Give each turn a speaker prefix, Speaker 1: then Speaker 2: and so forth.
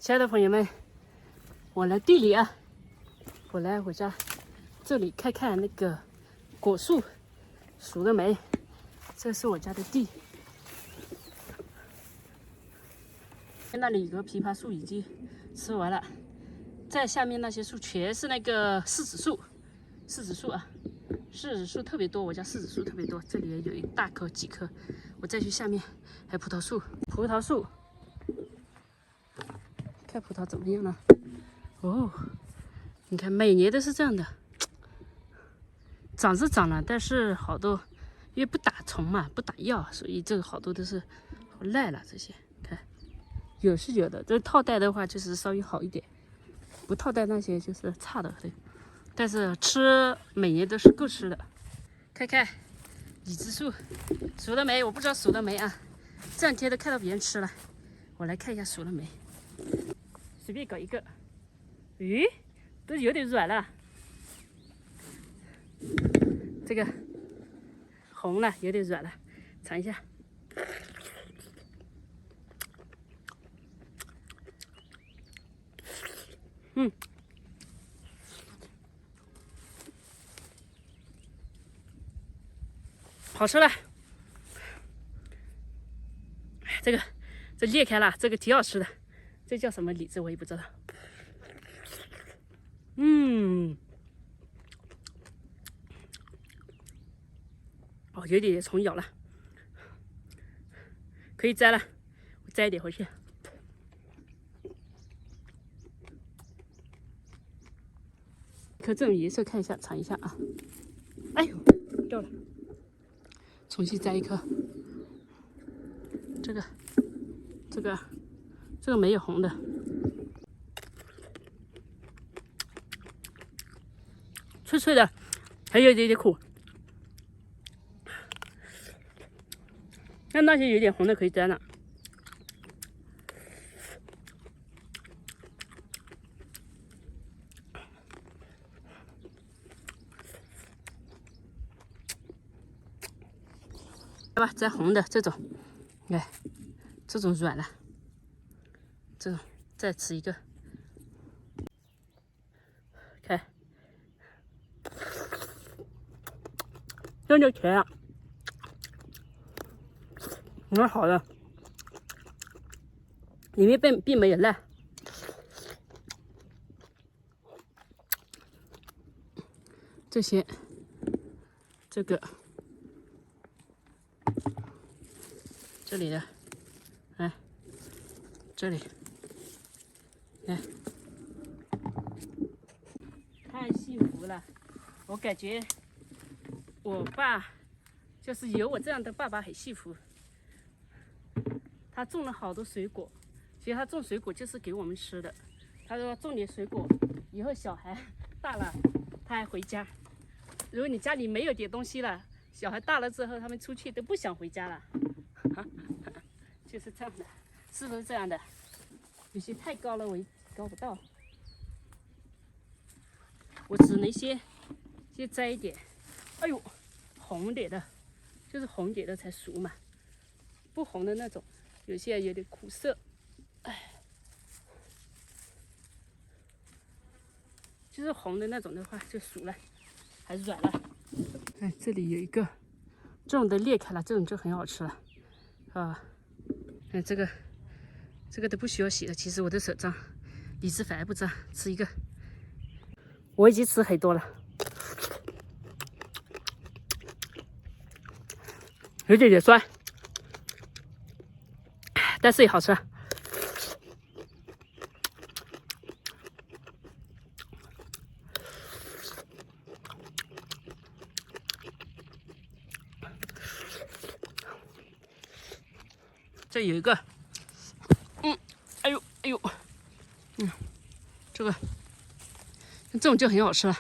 Speaker 1: 亲爱的朋友们，我来地里啊，我来我家这里看看那个果树熟了没？这是我家的地。那里有个枇杷树已经吃完了，在下面那些树全是那个柿子树，柿子树啊，柿子树特别多，我家柿子树特别多，这里有一大棵几棵。我再去下面还有葡萄树，看葡萄怎么样了？哦，你看每年都是这样的，长是长了，但是好多因为不打虫嘛，不打药，所以这个好多都是烂了。这些看有是有的，这套袋的话就是稍微好一点，不套袋那些就是差的很。但是吃每年都是够吃的。看看李子树熟了没？我不知道熟了没啊，这两天都看到别人吃了，我来看一下熟了没。随便搞一个，咦，都有点软了。这个红了，有点软了，尝一下。好吃了。这裂开了，这个挺好吃的。这叫什么李子我也不知道。哦，有点虫咬了，可以摘了，我摘一点回去。看这种颜色，看一下，尝一下啊！哎呦，掉了，重新摘一颗。这个没有红的，脆脆的，还有一点点苦。那些有点红的可以摘了。来吧，摘红的这种，哎，这种软了，这种再吃一个，看，真就甜啊，蛮好的，里面并没有烂。这些，这个。这里的，哎，这里，哎，太幸福了！我感觉我爸就是有我这样的爸爸很幸福。他种了好多水果，其实他种水果就是给我们吃的。他说种点水果，以后小孩大了他还回家。如果你家里没有点东西了，小孩大了之后他们出去都不想回家了。就是这样的，是不是这样的？有些太高了，我高不到，我只能先摘一点。哎呦，红点的，就是红点的才熟嘛，不红的那种，有些有点苦涩。哎，就是红的那种的话就熟了，还软了。哎，这里有一个，这种的裂开了，这种就很好吃了，啊。看这个都不需要洗的，其实我的手脏，李子反而不脏，吃一个。我已经吃很多了，有点酸，但是也好吃。这有一个，哎呦，这种就很好吃了。